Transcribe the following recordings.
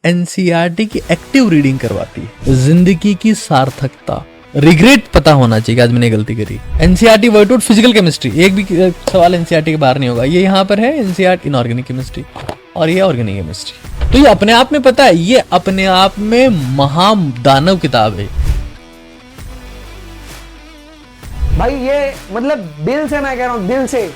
NCERT की active reading करवाती है। जिंदगी की सार्थकता, रिग्रेट पता होना चाहिए आज मैंने गलती करी। NCERT word to physical chemistry, एक भी सवाल एनसीईआरटी के बाहर नहीं होगा। ये यहाँ पर है एनसीईआरटी इनऑर्गेनिक केमिस्ट्री और ये ऑर्गेनिक केमिस्ट्री। तो ये अपने आप में पता है, ये अपने आप में महादानव किताब है भाई। ये मतलब दिल से मैं कह रहा हूँ, दिल से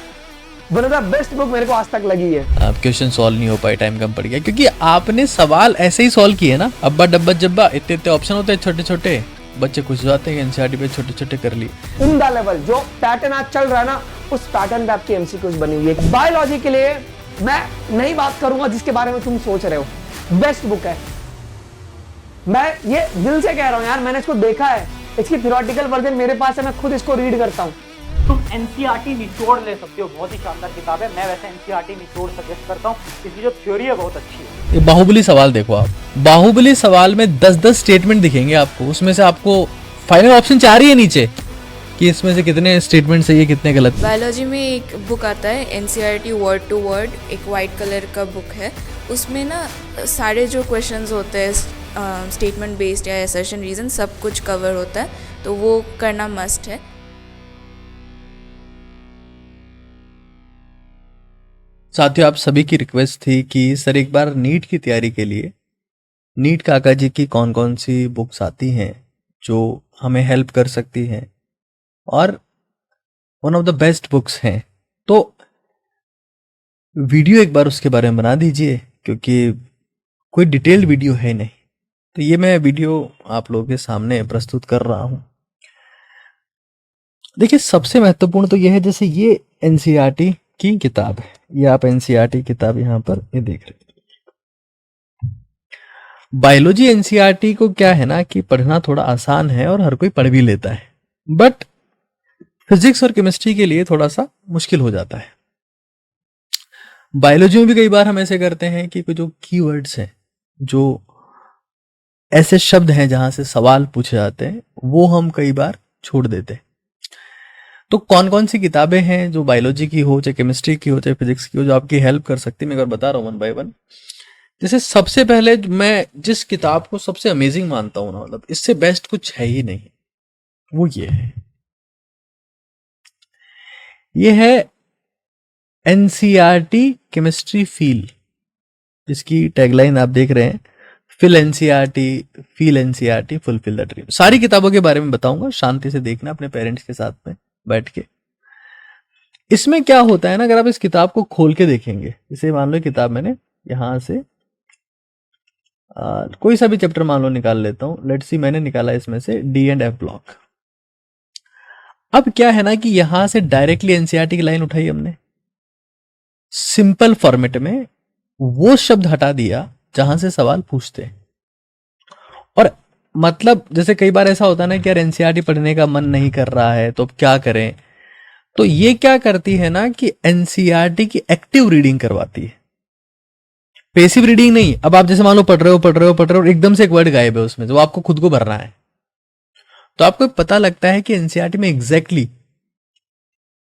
one of the best book मेरे को आज तक लगी है। आप क्वेश्चन सॉल्व नहीं हो पाए, टाइम कम पड़ गया, क्योंकि आपने सवाल ऐसे ही सॉल्व किए ना। अब्बा डब्बा जब्बा इतने इतने ऑप्शन होते हैं छोटे छोटे, बच्चे खुश हो जाते हैं एनसीईआरटी पे छोटे छोटे कर लिए। उम्दा लेवल जो पैटर्न आज चल रहा है ना, उस पैटर्न पे आपकी एमसीक्यूज बनी हुई है। बायोलॉजी के लिए मैं नहीं बात करूंगा जिसके बारे में तुम सोच रहे हो, बेस्ट बुक है। मैं ये दिल से कह रहा हूँ यार, मैंने इसको देखा है, इसकी थ्योरेटिकल वर्जन मेरे पास है, मैं खुद इसको रीड करता हूँ। तुम एनसीईआरटी निचोड़ ले सकते हो, बहुत ही शानदार किताब है। मैं वैसे एनसीईआरटी निचोड़ सजेस्ट करता हूँ, इसकी जो थ्योरी है बहुत अच्छी है। ये बाहुबली सवाल देखो आप, बाहुबली सवाल में 10-10 स्टेटमेंट दिखेंगे आपको, उसमें से आपको फाइनल ऑप्शन 4 ही है नीचे कि इसमें से कितने स्टेटमेंट सही है कितने गलत। बायोलॉजी में एक बुक आता है एनसीईआरटी वर्ड टू वर्ड, एक वाइट कलर का बुक है। उसमें ना सारे जो क्वेश्चंस होते हैं स्टेटमेंट बेस्ड या असर्शन रीजन सब कुछ कवर होता है, तो वो करना मस्ट है। साथियों, आप सभी की रिक्वेस्ट थी कि सर एक बार नीट की तैयारी के लिए नीट काका जी की कौन कौन सी बुक्स आती हैं जो हमें हेल्प कर सकती हैं और one of the best books हैं, तो वीडियो एक बार उसके बारे में बना दीजिए, क्योंकि कोई डिटेल्ड वीडियो है नहीं। तो ये मैं वीडियो आप लोगों के सामने प्रस्तुत कर रहा हूं। देखिए, सबसे महत्वपूर्ण तो यह है, जैसे ये एनसीईआरटी की किताब है, ये आप एनसीईआरटी किताब यहां पर ये देख रहे हैं। बायोलॉजी एनसीईआरटी को क्या है ना कि पढ़ना थोड़ा आसान है और हर कोई पढ़ भी लेता है, बट फिजिक्स और केमिस्ट्री के लिए थोड़ा सा मुश्किल हो जाता है। बायोलॉजी में भी कई बार हम ऐसे करते हैं कि जो कीवर्ड्स हैं, जो ऐसे शब्द हैं जहां से सवाल पूछे जाते हैं, वो हम कई बार छोड़ देते हैं। तो कौन कौन सी किताबें हैं जो बायोलॉजी की हो, चाहे केमिस्ट्री की हो, चाहे फिजिक्स की हो, जो आपकी हेल्प कर सकती है, मैं एक बार बता रहा हूँ वन बाय वन। जैसे सबसे पहले मैं जिस किताब को सबसे अमेजिंग मानता हूं ना, मतलब इससे बेस्ट कुछ है ही नहीं, वो ये है। ये है एनसीईआरटी केमिस्ट्री फील। इसकी टैगलाइन आप देख रहे हैं, fill NCERT, feel NCERT, fulfil the dream. सारी किताबों के बारे में बताऊंगा, शांति से देखना अपने पेरेंट्स के साथ में बैठ के। इसमें क्या होता है ना, अगर आप इस किताब को खोल के देखेंगे, जैसे मान लो किताब मैंने यहां से कोई सा भी चैप्टर मान लो निकाल लेता हूं, लेट्स सी मैंने निकाला इसमें से डी एंड एफ ब्लॉक। अब क्या है ना कि यहां से डायरेक्टली एनसीईआरटी की लाइन उठाई हमने, सिंपल फॉर्मेट में वो शब्द हटा दिया जहां से सवाल पूछते हैं। और मतलब जैसे कई बार ऐसा होता है ना कि यार एनसीईआरटी पढ़ने का मन नहीं कर रहा है, तो अब क्या करें, तो ये क्या करती है ना कि एनसीईआरटी की एक्टिव रीडिंग करवाती है, पैसिव रीडिंग नहीं। अब आप जैसे मान लो पढ़ रहे हो, एकदम से एक वर्ड गायब है उसमें, जो आपको खुद को भरना है, तो आपको पता लगता है कि एनसीईआरटी में एग्जैक्टली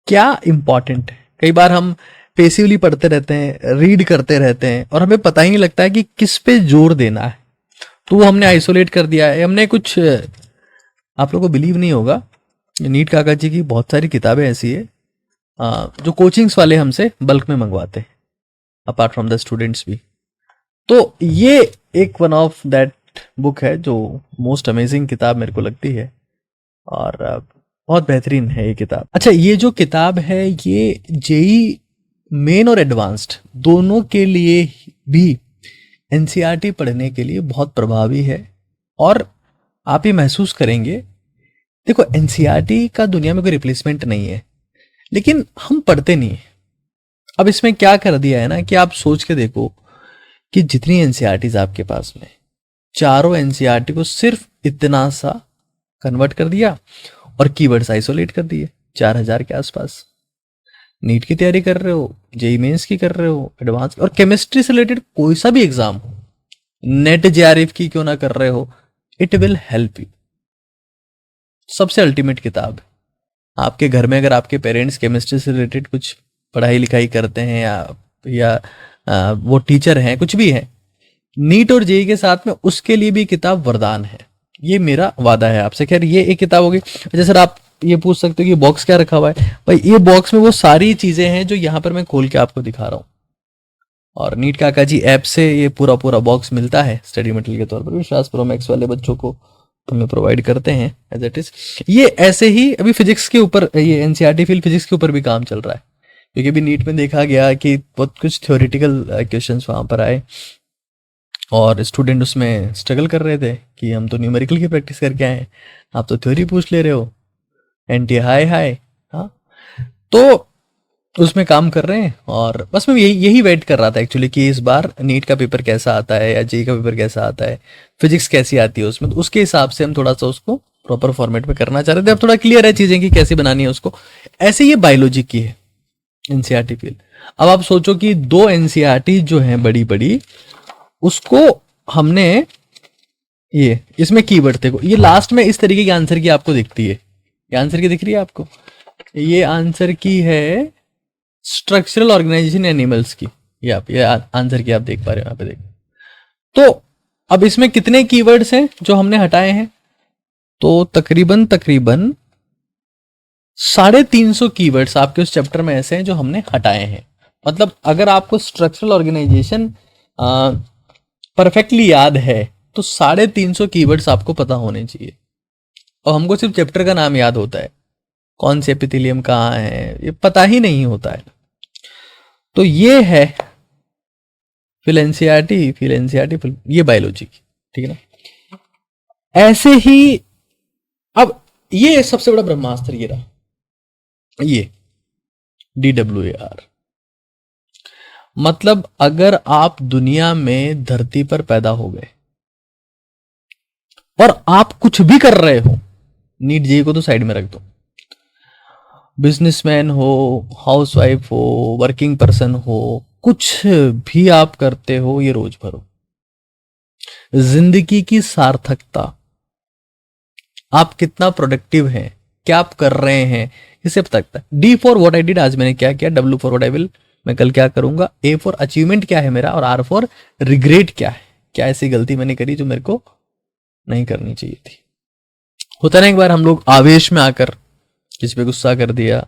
क्या इंपॉर्टेंट है। कई बार हम पैसिवली पढ़ते रहते हैं, रीड करते रहते हैं, और हमें पता ही नहीं लगता है कि किस पे जोर देना है, तो वो हमने आइसोलेट कर दिया है। हमने कुछ, आप लोगों को बिलीव नहीं होगा, नीट काका जी की बहुत सारी किताबें ऐसी है जो कोचिंग्स वाले हमसे बल्क में मंगवाते हैं, अपार्ट फ्रॉम द स्टूडेंट्स भी। तो ये एक वन ऑफ दैट बुक है जो मोस्ट अमेजिंग किताब मेरे को लगती है, और बहुत बेहतरीन है ये किताब। अच्छा, ये जो किताब है ये जेई मेन और एडवांस्ड दोनों के लिए भी एनसीईआरटी पढ़ने के लिए बहुत प्रभावी है। और आप ये महसूस करेंगे, देखो एनसीईआरटी का दुनिया में कोई रिप्लेसमेंट नहीं है, लेकिन हम पढ़ते नहीं है। अब इसमें क्या कर दिया है ना कि आप सोच के देखो कि जितनी एनसीईआरटीज आपके पास में, चारों एनसीईआरटी को सिर्फ इतना सा कन्वर्ट कर दिया और कीवर्ड्स आइसोलेट कर दिए 4000 के आसपास। नीट की तैयारी कर रहे हो, जेई मेंस की कर रहे हो, एडवांस और केमिस्ट्री से रिलेटेड कोई सा भी एग्जाम हो, नेट जेआरएफ की क्यों ना कर रहे हो, इट विल हेल्प यू। सबसे अल्टीमेट किताब है। आपके घर में अगर आपके पेरेंट्स केमिस्ट्री से रिलेटेड कुछ पढ़ाई लिखाई करते हैं या वो टीचर हैं, कुछ भी है, नीट और जेई के साथ में उसके लिए भी किताब वरदान है, ये मेरा वादा है आपसे। खैर ये एक किताब होगी। अच्छा सर आप ये पूछ सकते हो कि बॉक्स क्या रखा हुआ है, भाई ये बॉक्स में वो सारी चीजें हैं जो यहाँ पर मैं खोल के आपको दिखा रहा हूँ। और नीट काका जी ऐप से ये पूरा पूरा बॉक्स मिलता है स्टडी मटेरियल के तौर पर, विश्वास प्रो मैक्स वाले बच्चों को हमें प्रोवाइड करते हैं एज इट इज। ये ऐसे ही अभी फिजिक्स के ऊपर, ये एनसीईआरटी फील्ड फिजिक्स के ऊपर भी काम चल रहा है, क्योंकि अभी नीट में देखा गया कि बहुत कुछ थ्योरेटिकल क्वेश्चंस वहां पर आए और स्टूडेंट उसमें स्ट्रगल कर रहे थे कि हम तो न्यूमेरिकल की प्रैक्टिस करके आए हैं, आप तो थ्योरी पूछ ले रहे हो, एंटी हाई हाई। हाँ तो उसमें काम कर रहे हैं और बस मैं यही वेट कर रहा था एक्चुअली कि इस बार नीट का पेपर कैसा आता है या जेई का पेपर कैसा आता है, फिजिक्स कैसी आती है उसमें, तो उसके हिसाब से हम थोड़ा सा उसको प्रॉपर फॉर्मेट में करना चाह रहे थे। अब थोड़ा क्लियर है चीजें कि कैसे बनानी है उसको। ऐसे ये बायोलॉजी की है एनसीईआरटी फील्ड। अब आप सोचो कि 2 एनसीईआरटी जो है बड़ी बड़ी, उसको हमने ये इसमें कीवर्ड देखो, ये लास्ट में इस तरीके की आंसर की आपको दिखती है, ये आंसर की दिख रही है आपको, ये आंसर की है स्ट्रक्चरल ऑर्गेनाइजेशन एनिमल्स की, ये आंसर की आप देख पा रहे हो यहाँ पे देखो। तो अब इसमें कितने कीवर्ड्स हैं जो हमने हटाए हैं, तो तकरीबन 350 कीवर्ड्स आपके उस चैप्टर में ऐसे हैं जो हमने हटाए हैं। मतलब अगर आपको स्ट्रक्चरल ऑर्गेनाइजेशन परफेक्टली याद है तो 350 कीवर्ड्स आपको पता होने चाहिए। और हमको सिर्फ चैप्टर का नाम याद होता है, कौन से एपिथेलियम कहाँ है ये पता ही नहीं होता है। तो ये है फिर एनसीईआरटी ये बायोलॉजी की, ठीक है ना। ऐसे ही अब ये सबसे बड़ा ब्रह्मास्त्र ये रहा, ये DWAR। मतलब अगर आप दुनिया में धरती पर पैदा हो गए और आप कुछ भी कर रहे हो, नीट जेई को तो साइड में रख दो, बिजनेसमैन हो, हाउसवाइफ हो, वर्किंग पर्सन हो, कुछ भी आप करते हो ये रोज भरो। जिंदगी की सार्थकता, आप कितना प्रोडक्टिव हैं, क्या आप कर रहे हैं, इसे पता लगता है। D for what I did, आज मैंने क्या किया, W for what I will, मैं कल क्या करूंगा, A फॉर अचीवमेंट क्या है मेरा, और R फॉर रिग्रेट क्या है, क्या ऐसी गलती मैंने करी जो मेरे को नहीं करनी चाहिए थी। होता ना एक बार हम लोग आवेश में आकर किसी पे गुस्सा कर दिया,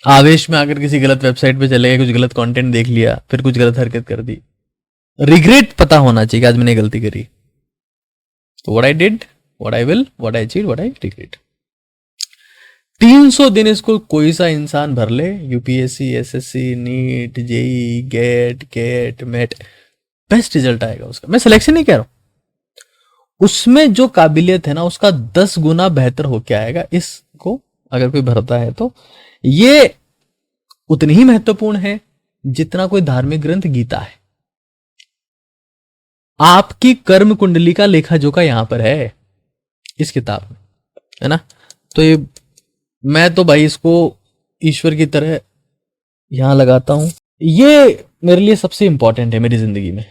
आवेश में आकर किसी गलत वेबसाइट पे चले गए, कुछ गलत कंटेंट देख लिया, फिर कुछ गलत हरकत कर दी। रिग्रेट पता होना चाहिए कि आज मैंने गलती करी। तो what I did, what I will, what I achieved, what I regret. 300 दिन इसको कोई सा इंसान भर ले, UPSC, SSC, NEET, JEE, GATE, CAT, MAT, best result आएगा उसका। मैं सिलेक्शन नहीं कह रहा हूं, उसमें जो काबिलियत है ना उसका 10 गुना बेहतर होके आएगा। इसको अगर कोई भरता है तो ये उतनी ही महत्वपूर्ण है जितना कोई धार्मिक ग्रंथ गीता है। आपकी कर्म कुंडली का लेखा जोखा यहां पर है इस किताब में, है ना। तो ये मैं तो भाई इसको ईश्वर की तरह यहां लगाता हूं। ये मेरे लिए सबसे इंपॉर्टेंट है मेरी जिंदगी में,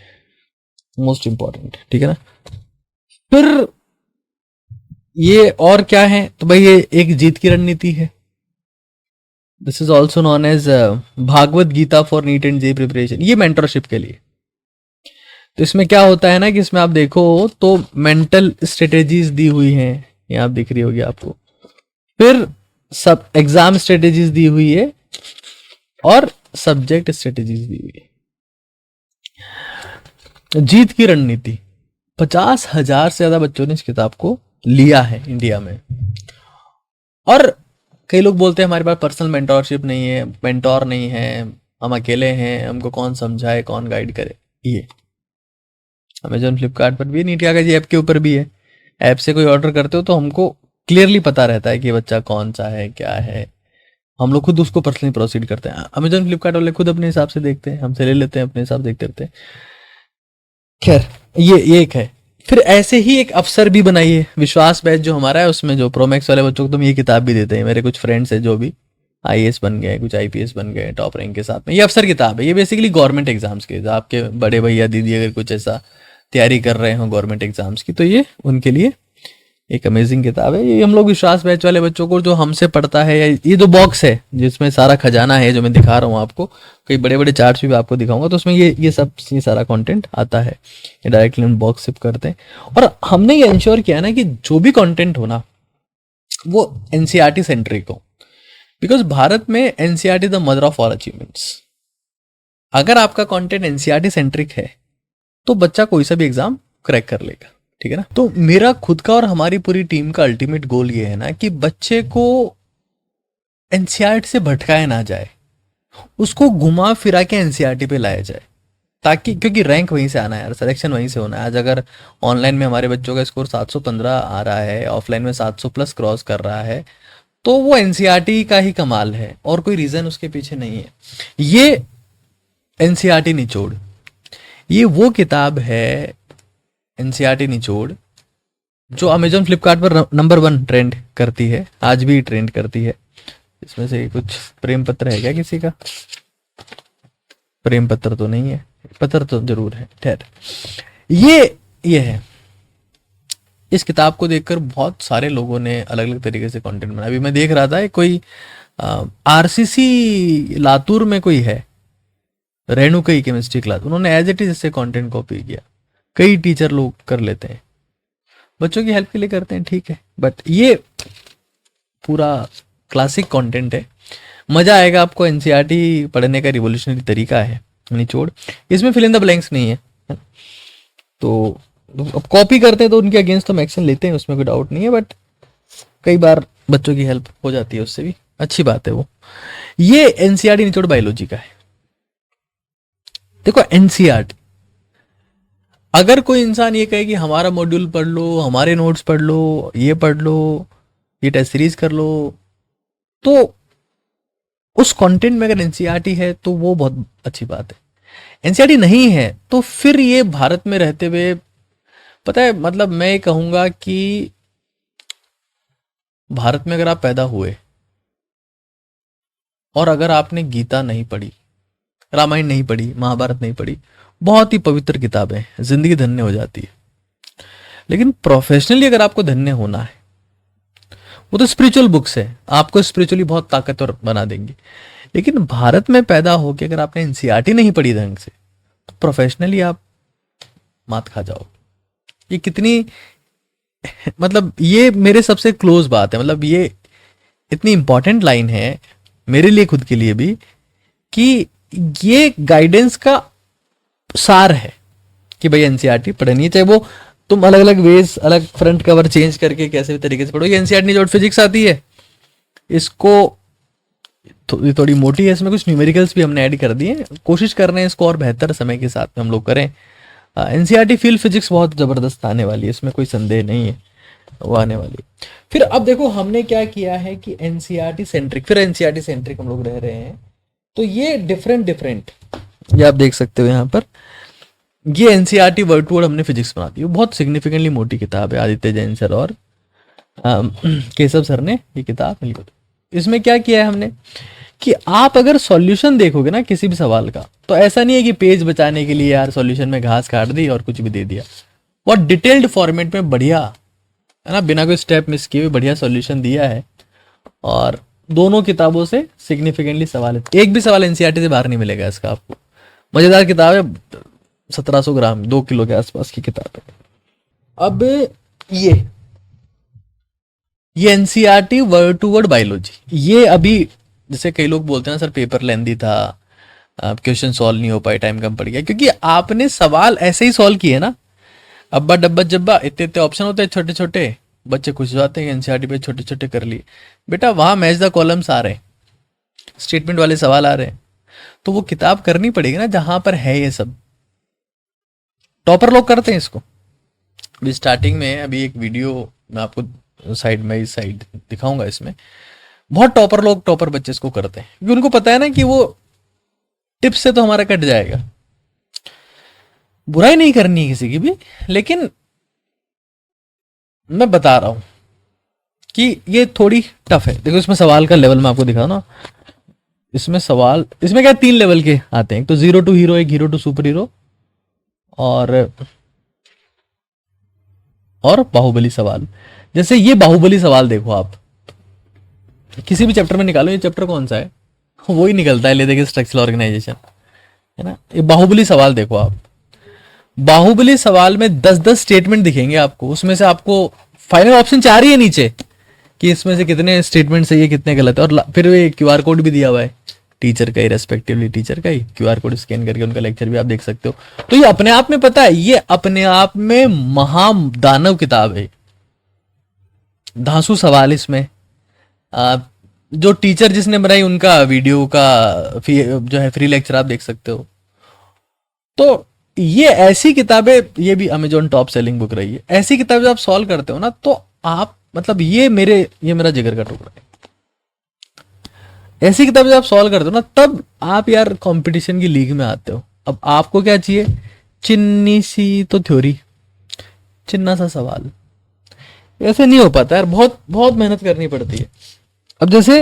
मोस्ट इंपॉर्टेंट, ठीक है ना। फिर ये और क्या है, तो भाई ये एक जीत की रणनीति है। This is also known as Bhagavad Gita for NEET and JEE preparation. ये मेंटरशिप के लिए। तो इसमें क्या होता है ना कि इसमें आप देखो तो मेंटल स्ट्रेटेजीज दी हुई हैं, ये आप दिख रही होगी आपको। फिर सब एग्जाम स्ट्रेटेजीज दी हुई है और सब्जेक्ट स्ट्रेटेजीज दी हुई है। जीत की रणनीति, 50,000 से ज्यादा बच्चों ने इस किताब को लिया है इंडिया में। और कई लोग बोलते हैं हमारे पास पर्सनल मेंटोरशिप नहीं है, मेंटोर नहीं है, हम अकेले हैं, हमको कौन समझाए, कौन गाइड करे। ये अमेजोन फ्लिपकार्ट पर भी, नीट काका जी ऐप के ऊपर भी है। ऐप से कोई ऑर्डर करते हो तो हमको क्लियरली पता रहता है कि बच्चा कौन सा है, क्या है। हम लोग खुद उसको पर्सनली प्रोसीड करते हैं। अमेजोन फ्लिपकार्ट वाले खुद अपने हिसाब से देखते हैं, हमसे ले लेते हैं, अपने हिसाब से देखते रहते हैं। खैर ये एक है। फिर ऐसे ही एक अफसर भी बनाइए, विश्वास बैच जो हमारा है उसमें जो प्रोमैक्स वाले बच्चों को तुम ये किताब भी देते हैं। मेरे कुछ फ्रेंड्स हैं जो भी आईएएस बन गए, कुछ आईपीएस बन गए टॉप रैंक के साथ में। ये अफसर किताब है, ये बेसिकली गवर्नमेंट एग्जाम्स के, आपके बड़े भैया दीदी अगर कुछ ऐसा तैयारी कर रहे हो गवर्नमेंट एग्जाम्स की, तो ये उनके लिए एक अमेजिंग किताब है ये। हम लोग विश्वास बैच वाले बच्चों को, जो हमसे पढ़ता है, ये जो बॉक्स है जिसमें सारा खजाना है जो मैं दिखा रहा हूँ आपको, कई बड़े बड़े चार्ट्स भी आपको दिखाऊंगा, तो उसमें ये सारा कंटेंट आता है। ये डायरेक्टली हम बॉक्स शिप करते हैं। और हमने ये इंश्योर किया ना कि जो भी कंटेंट हो ना वो एनसीईआरटी सेंट्रिक हो, बिकॉज भारत में NCERT the mother of all achievements. अगर आपका कंटेंट एनसीईआरटी सेंट्रिक है तो बच्चा कोई सा भी एग्जाम क्रैक कर लेगा, ठीक है ना। तो मेरा खुद का और हमारी पूरी टीम का अल्टीमेट गोल ये है ना कि बच्चे को एनसीईआरटी से भटकाया ना जाए, उसको घुमा फिरा के एनसीईआरटी पे लाया जाए, ताकि, क्योंकि रैंक वहीं से आना है यार, सिलेक्शन वहीं से होना है। आज अगर ऑनलाइन में हमारे बच्चों का स्कोर 715 आ रहा है, ऑफलाइन में 700 प्लस क्रॉस कर रहा है, तो वो एनसीईआरटी का ही कमाल है और कोई रीजन उसके पीछे नहीं है। ये एनसीईआरटी निचोड़, ये वो किताब है एनसीईआरटी निचोड़ जो अमेजॉन फ्लिपकार्ट पर नंबर 1 ट्रेंड करती है, आज भी ट्रेंड करती है। इसमें से कुछ प्रेम पत्र है क्या किसी का? प्रेम पत्र तो नहीं है, पत्र तो जरूर है। ठहर, ये है। इस किताब को देखकर बहुत सारे लोगों ने अलग अलग तरीके से कंटेंट बनाया। अभी मैं देख रहा था कोई आरसीसी लातूर में कोई है, रेणु कई केमिस्ट्री क्लास, उन्होंने एज इट इज इससे कंटेंट कॉपी किया। कई टीचर लोग कर लेते हैं, बच्चों की हेल्प के लिए करते हैं, ठीक है, बट ये पूरा क्लासिक कंटेंट है। मजा आएगा आपको। एनसीईआरटी पढ़ने का रिवोल्यूशनरी तरीका है निचोड़। इसमें फिल इन द ब्लैंक्स नहीं है, तो अब कॉपी करते हैं तो उनके अगेंस्ट हम एक्शन लेते हैं, उसमें कोई डाउट नहीं है, बट कई बार बच्चों की हेल्प हो जाती है, उससे भी अच्छी बात है वो। ये एनसीईआरटी निचोड़ बायोलॉजी का है। देखो एनसीईआरटी, अगर कोई इंसान ये कहे कि हमारा मॉड्यूल पढ़ लो, हमारे नोट्स पढ़ लो, ये पढ़ लो, ये टेस्ट सीरीज कर लो, तो उस कंटेंट में अगर एनसीईआरटी है तो वो बहुत अच्छी बात है। एनसीईआरटी नहीं है तो फिर ये भारत में रहते हुए, पता है, मतलब मैं ये कहूंगा कि भारत में अगर आप पैदा हुए और अगर आपने गीता नहीं पढ़ी, रामायण नहीं पढ़ी, महाभारत नहीं पढ़ी, बहुत ही पवित्र किताबें हैं, जिंदगी धन्य हो जाती है। लेकिन प्रोफेशनली अगर आपको धन्य होना है, वो तो स्पिरिचुअल बुक्स है, आपको स्पिरिचुअली बहुत ताकतवर बना देंगी। लेकिन भारत में पैदा होकर अगर आपने एनसीईआरटी नहीं पढ़ी ढंग से, तो प्रोफेशनली आप मात खा जाओ। ये कितनी, मतलब ये मेरे सबसे क्लोज बात है, मतलब ये इतनी इंपॉर्टेंट लाइन है मेरे लिए, खुद के लिए भी, कि ये गाइडेंस का सार है कि भाई एनसीईआरटी पढ़नी है, चाहे वो तुम अलग अलग वेज, अलग फ्रंट कवर चेंज करके कैसे भी तरीके से पढ़ो। ये एनसीईआरटी निचोड़ फिजिक्स आती है, इसको थोड़ी मोटी है, इसमें कुछ न्यूमेरिकल्स भी हमने ऐड कर दिए। कोशिश कर रहे हैं इसको और बेहतर समय के साथ में हम लोग करें। एनसीईआरटी फील्ड फिजिक्स बहुत जबरदस्त आने वाली है, इसमें कोई संदेह नहीं है, वो आने वाली है। फिर अब देखो हमने क्या किया है कि एनसीईआरटी सेंट्रिक, फिर एनसीईआरटी सेंट्रिक हम लोग रह रहे हैं, तो ये डिफरेंट, ये आप देख सकते हो यहाँ पर, ये एनसीईआरटी वर्ड टू वर्ड हमने फिजिक्स बना दी। बहुत सिग्निफिकेंटली मोटी किताब है, आदित्य जैन सर और केशव सर ने ये किताब लिखी। इसमें क्या किया है हमने कि आप अगर सॉल्यूशन देखोगे ना किसी भी सवाल का, तो ऐसा नहीं है कि पेज बचाने के लिए यार सॉल्यूशन में घास काट दी और कुछ भी दे दिया। बहुत डिटेल्ड फॉर्मेट में बढ़िया है ना, बिना कोई स्टेप मिस किए हुए बढ़िया सॉल्यूशन दिया है। और दोनों किताबों से सिग्निफिकेंटली सवाल है, एक भी सवाल एनसीईआरटी से बाहर नहीं मिलेगा इसका आपको। मजेदार किताब है, 1700 ग्राम 2 किलो के आसपास की किताब है। अब ये NCERT word to word biology, ये अभी जैसे कई लोग बोलते हैं सर पेपर लेंदी था, क्वेश्चन सॉल्व नहीं हो पाए, टाइम कम पड़ गया, क्योंकि आपने सवाल ऐसे ही सॉल्व किए ना। अब्बा डब्बा जब्बा, इतने इतने ऑप्शन होते हैं छोटे छोटे, बच्चे खुश हो जाते हैं एनसीईआरटी पे छोटे छोटे कर लिए। बेटा वहां मैच द कॉलम्स आ रहे हैं, स्टेटमेंट वाले सवाल आ रहे हैं, तो वो किताब करनी पड़ेगी ना जहां पर है ये सब। टॉपर लोग करते हैं इसको। अभी स्टार्टिंग में अभी एक वीडियो मैं आपको साइड में इस साइड दिखाऊंगा, इसमें बहुत टॉपर बच्चे इसको करते हैं, क्योंकि उनको पता है ना कि वो टिप्स से तो हमारा कट जाएगा। बुराई नहीं करनी है किसी की भी, लेकिन मैं बता रहा हूं कि ये थोड़ी टफ है। देखो इसमें सवाल का लेवल मैं आपको दिखा ना, इसमें सवाल, इसमें क्या 3 लेवल के आते हैं, तो 0 टू हीरो, एक हीरो टू सुपर हीरो, और बाहुबली सवाल। जैसे ये बाहुबली सवाल देखो, आप किसी भी चैप्टर में निकालो, ये चैप्टर कौन सा है, वो ही निकलता है, ले देखिए स्ट्रक्चरल ऑर्गेनाइजेशन, है ना। ये बाहुबली सवाल देखो आप, बाहुबली सवाल में 10-10 स्टेटमेंट दिखेंगे आपको, उसमें से आपको फाइनल ऑप्शन 4 ही है नीचे कि इसमें से कितने स्टेटमेंट सही है कितने गलत है, और फिर ये क्यूआर कोड भी दिया हुआ है टीचर का ही, रेस्पेक्टिवली टीचर का ही क्यूआर कोड स्कैन करके उनका लेक्चर भी आप देख सकते हो। तो ये अपने आप में पता है, ये अपने आप में महादानव किताब है, धांसू सवाल इसमें। जो टीचर जिसने बनाई उनका वीडियो का जो है फ्री लेक्चर आप देख सकते हो। तो ये ऐसी किताबें, ये भी अमेजोन टॉप सेलिंग बुक रही है, ऐसी किताबें जब आप सॉल्व करते हो ना, तो आप मतलब ये मेरा जिगर का टुकड़ा है। ऐसी किताबें जब आप सॉल्व करते हो ना, तब आप यार कंपटीशन की लीग में आते हो। अब आपको क्या चाहिए, चिन्नी सी तो थ्योरी, चिन्ना सा सवाल, ऐसे नहीं हो पाता यार, बहुत बहुत मेहनत करनी पड़ती है। अब जैसे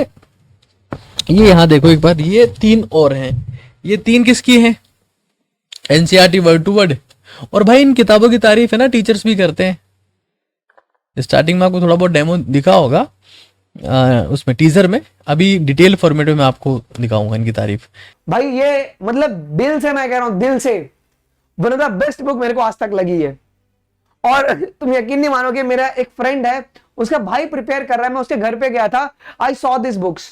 ये यहां देखो एक बार, ये 3 और हैं, ये 3 किसकी हैं, एनसीईआरटी वर्ड टू वर्ड। और भाई इन किताबों की तारीफ है ना टीचर्स भी करते हैं। स्टार्टिंग में आपको थोड़ा बहुत डेमो दिखा होगा उसमें टीजर में, अभी डिटेल फॉर्मेट में मैं आपको दिखाऊंगा इनकी तारीफ। भाई ये मतलब दिल से मैं कह रहा हूं, दिल से one of the best book मेरे को आज तक लगी है। और तुम यकीन नहीं मानोगे, मेरा एक फ्रेंड है, उसका भाई प्रिपेयर कर रहा है, मैं उसके घर पे गया था, आई सॉ दिस बुक्स,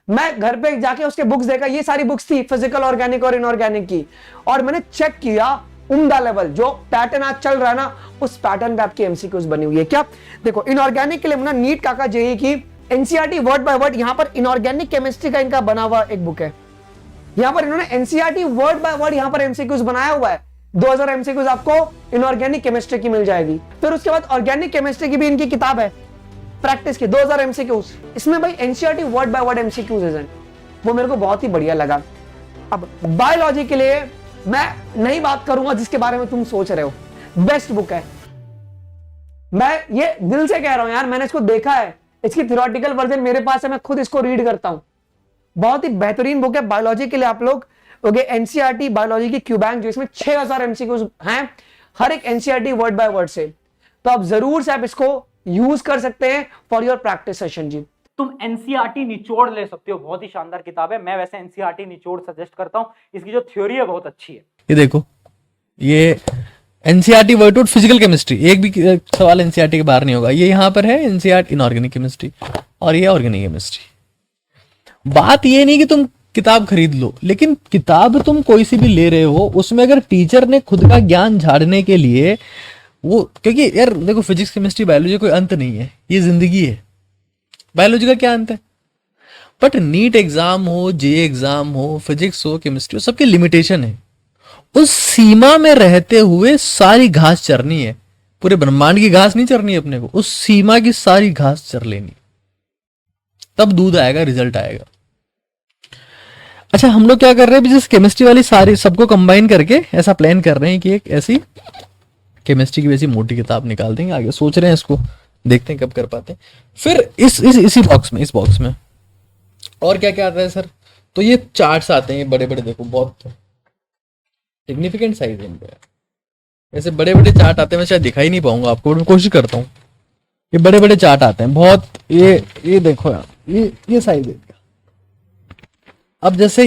मैं घर पे जाके उसके बुक्स देखा, ये सारी बुक्स थी फिजिकल, ऑर्गेनिक और इनऑर्गेनिक की, और मैंने चेक किया, उम्दा लेवल जो पैटर्न आज चल रहा है ना, उस पैटर्न पे आपकी एमसीक्यूज बनी हुई है। क्या देखो, इनऑर्गेनिक के लिए ना नीट काका जेई की एनसीईआरटी वर्ड बाय वर्ड, यहां पर इनऑर्गेनिक केमिस्ट्री का इनका बना हुआ एक बुक है, यहां पर इन्होंने एनसीईआरटी वर्ड बाय वर्ड यहां पर एमसीक्यूज बनाया हुआ है। 2000 एमसीक्यूज आपको इनऑर्गेनिक केमिस्ट्री की मिल जाएगी। फिर उसके बाद ऑर्गेनिक केमिस्ट्री की भी इनकी किताब है प्रैक्टिस की, 2000 एमसीक्यूज, इसमें भाई NCERT word by word MCQs है, वो मेरे को बहुत ही बढ़िया लगा। अब बायोलॉजी के लिए मैं नहीं बात करूंगा जिसके बारे में तुम सोच रहे हो, बेस्ट बुक है, मैं ये दिल से कह रहा हूं यार, मैंने इसको देखा है, इसकी थ्योरेटिकल वर्जन मेरे पास है, मैं खुद इसको रीड करता हूं, बहुत ही बेहतरीन बुक है बायोलॉजी के लिए। आप लोग एनसीईआरटी बायोलॉजी की क्यू बैंक, जो इसमें 6000 एमसीक्यूज हैं हर एक एनसीईआरटी वर्ड बाय वर्ड से, तो आप जरूर से आप इसको यूज कर सकते हैं फॉर योर प्रैक्टिस सेशन जी। तुम एनसीईआरटी निचोड़ ले सकते हो, बहुत ही शानदार किताब है, मैं वैसे एनसीईआरटी निचोड़ सजेस्ट करता हूं, इसकी जो थ्योरी है बहुत अच्छी है। ये देखो, ये NCERT word to word physical chemistry, एक भी सवाल एनसीईआरटी के बाहर नहीं होगा। ये यहां पर है एनसीईआरटी इनऑर्गेनिक केमिस्ट्री, और ये ऑर्गेनिक केमिस्ट्री। बात ये नहीं कि तुम किताब खरीद लो, लेकिन किताब तुम कोई सी भी ले रहे हो, उसमें अगर टीचर ने खुद का ज्ञान झाड़ने के लिए वो, क्योंकि यार देखो फिजिक्स केमिस्ट्री बायोलॉजी कोई अंत नहीं है, ये जिंदगी है, बायोलॉजी का क्या अंत है। बट नीट एग्जाम हो, जे एग्जाम हो, फिजिक्स हो, केमिस्ट्री हो, सबकी लिमिटेशन है। उस सीमा में रहते हुए सारी घास चरनी है, पूरे ब्रह्मांड की घास नहीं चरनी है अपने को, उस सीमा की सारी घास चर लेनी, तब दूध आएगा, रिजल्ट आएगा। अच्छा, हम लोग क्या कर रहे हैं, जिस केमिस्ट्री वाली सारी सबको कंबाइन करके ऐसा प्लान कर रहे हैं कि एक ऐसी केमिस्ट्री की वैसी मोटी किताब निकाल देंगे, आगे सोच रहे हैं इसको, देखते हैं कब कर पाते हैं। फिर इसी इस बॉक्स में और क्या क्या आता है सर, तो ये चार्ट्स आते हैं, ये बड़े बड़े, देखो बहुत सिग्निफिकेंट साइज है इनका, ऐसे बड़े बड़े चार्ट आते हैं, मैं शायद दिखाई नहीं पाऊंगा आपको, मैं कोशिश करता हूँ। ये बड़े बड़े चार्ट आते हैं बहुत, ये देखो यार, ये साइज है। अब जैसे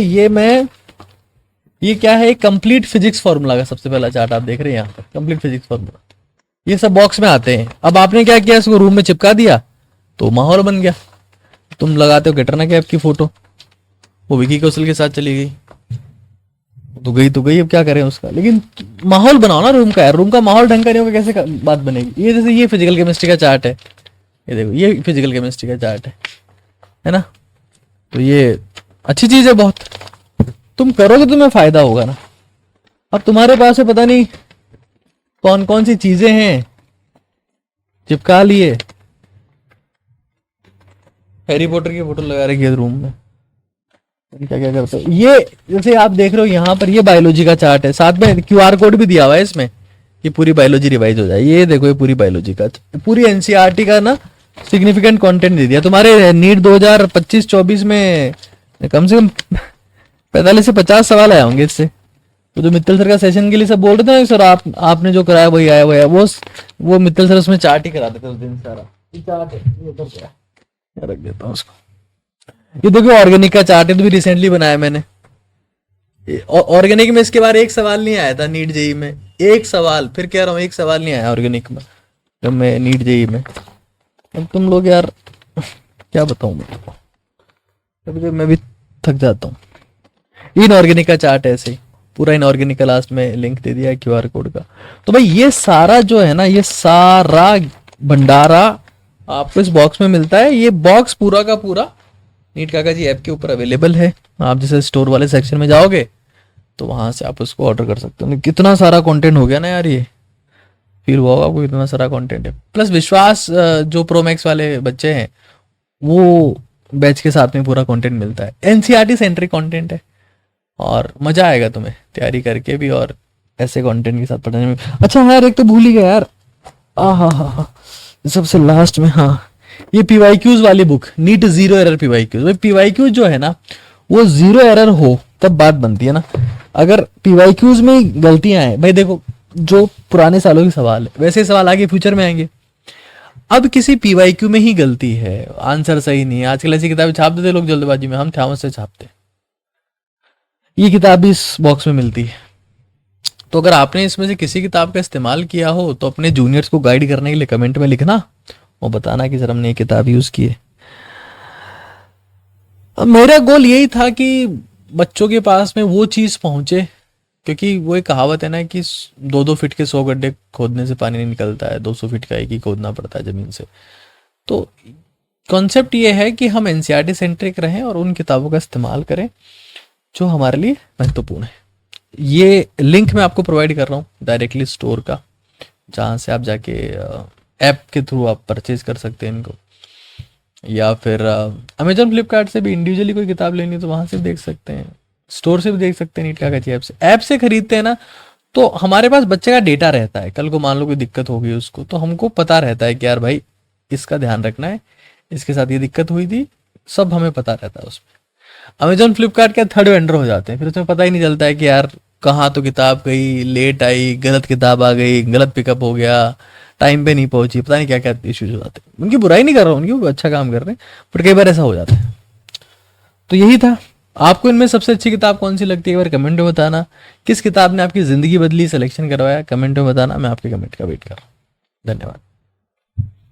ये क्या है, कंप्लीट फिजिक्स फॉर्मूला का सबसे पहला चार्ट आप देख रहे हैं यहाँ पर, कंप्लीट फिजिक्स फॉर्मूला, ये सब बॉक्स में आते हैं। अब आपने क्या किया, इसको रूम में चिपका दिया तो माहौल बन गया। तुम लगाते हो कैटरीना कैफ की फोटो, वो विकी कौशल के साथ चली गई तो गई, अब क्या करें उसका, लेकिन माहौल बनाओ ना रूम का यार, रूम का माहौल ढंग का नहीं होगा कैसे बात बनेगी। ये जैसे ये फिजिकल केमिस्ट्री का चार्ट है, ये देखो ये फिजिकल केमिस्ट्री का चार्ट है ना, तो ये अच्छी चीज है बहुत, तुम करोगे तुम्हें फायदा होगा ना। अब तुम्हारे पास है पता नहीं कौन कौन सी चीजें हैं, चिपका लिए, हैरी पॉटर की फोटो लगा रखी है रूम में, क्या क्या करते हो। ये जैसे आप देख रहे हो यहाँ पर, ये बायोलॉजी का चार्ट है, साथ में क्यूआर कोड भी दिया हुआ है इसमें, ये पूरी बायोलॉजी रिवाइज हो जाए। ये देखो, ये पूरी बायोलॉजी का, पूरी एनसीईआरटी का ना सिग्निफिकेंट कंटेंट दे दिया तुम्हारे नीट 2025-24 में, कम से कम 45 से 50 सवाल आए होंगे इससे। तो जो मित्तल सर का सेशन के लिए सब बोल रहे थे सर आपने जो कराया वही आया, वो वो मित्तल सर उसमें चार्ट ही करा देते उस दिन सारा। ये चार्ट है, ये उधर क्या है, रख देता हूँ उसको। ये देखो ऑर्गेनिक का चार्ट है, तो भी रिसेंटली बनाया मैंने। ऑर्गेनिक में इसके बारे एक सवाल नहीं आया था नीट जेई में, एक सवाल, फिर कह रहा हूँ एक सवाल नहीं आया ऑर्गेनिक में जब मैं नीट जेई में। अब तुम लोग यार क्या बताऊं मैं, कभी कभी मैं भी थक जाता हूँ। इनऑर्गेनिक का चार्ट है ऐसे ही पूरा, इनऑर्गेनिक का लास्ट में लिंक दे दिया है क्यूआर कोड का। तो भाई ये सारा जो है ना, ये सारा भंडारा आपको इस बॉक्स में मिलता है। ये बॉक्स पूरा का पूरा नीट काका जी ऐप के ऊपर अवेलेबल है। आप जैसे स्टोर वाले सेक्शन में जाओगे तो वहां से आप उसको ऑर्डर कर सकते हो। कितना सारा कंटेंट हो गया ना यार, ये फील हुआ होगा आपको, इतना सारा कंटेंट है। प्लस विश्वास जो प्रो मैक्स वाले बच्चे हैं वो बैच के साथ में पूरा कंटेंट मिलता है। एनसीईआरटी सेंट्रिक कंटेंट है और मजा आएगा तुम्हें तैयारी करके भी और ऐसे कंटेंट के साथ पढ़ने में। अच्छा हाँ यार, एक तो भूल ही गया यार, हाँ सबसे लास्ट में, हाँ ये पीवाईक्यूज वाली book, NEET zero error PYQs. भाई पीवाईक्यूज जो है ना वो जीरो एरर हो तब बात बनती है ना। अगर पीवाईक्यूज में गलतियां हैं, भाई देखो जो पुराने सालों के सवाल है वैसे सवाल आगे फ्यूचर में आएंगे। अब किसी पीवाईक्यू में ही गलती है, आंसर सही नहीं है, आजकल ऐसी किताबें छाप देते लोग जल्दबाजी में, हम थॉमस से छापते। ये किताब भी इस बॉक्स में मिलती है। तो अगर आपने इसमें से किसी किताब का इस्तेमाल किया हो तो अपने जूनियर्स को गाइड करने के लिए कमेंट में लिखना और बताना कि सर हमने ये किताब यूज की है। अब मेरा गोल यही था कि बच्चों के पास में वो चीज पहुंचे, क्योंकि वो एक कहावत है ना कि 2-2 फीट के 100 गड्ढे खोदने से पानी नहीं निकलता है, 200 फीट का एक ही खोदना पड़ता है जमीन से। तो कॉन्सेप्ट ये है कि हम एनसीईआरटी सेंट्रिक रहें और उन किताबों का इस्तेमाल करें जो हमारे लिए महत्वपूर्ण है। ये लिंक मैं आपको प्रोवाइड कर रहा हूँ डायरेक्टली स्टोर का, जहाँ से आप जाके ऐप के थ्रू आप परचेज कर सकते हैं इनको, या फिर अमेजोन फ्लिपकार्ट से भी इंडिविजुअली कोई किताब लेनी तो वहाँ से भी देख सकते हैं, स्टोर से भी देख सकते हैं नीट काका जी ऐप से। ऐप से खरीदते हैं ना तो हमारे पास बच्चे का डेटा रहता है, कल को मान लो कोई दिक्कत हो गई उसको तो हमको पता रहता है कि यार भाई इसका ध्यान रखना है, इसके साथ ये दिक्कत हुई थी, सब हमें पता रहता है उसमें। अमेजोन फ्लिपकार्ट के थर्ड वेंडर हो जाते हैं, फिर उसमें पता ही नहीं चलता है कि यार कहाँ तो किताब गई, लेट आई, गलत किताब आ गई, गलत पिकअप हो गया, टाइम पे नहीं पहुंची, पता नहीं क्या क्या इश्यूज हो जाते हैं। उनकी बुराई नहीं कर रहा हूँ, उनकी अच्छा काम कर रहे हैं, बट कई बार ऐसा हो जाता है। तो यही था। आपको इनमें सबसे अच्छी किताब कौन सी लगती है एक बार कमेंट में बताना। किस किताब ने आपकी जिंदगी बदली, सिलेक्शन करवाया, कमेंट में बताना। मैं आपके कमेंट का वेट कर रहा हूँ। धन्यवाद।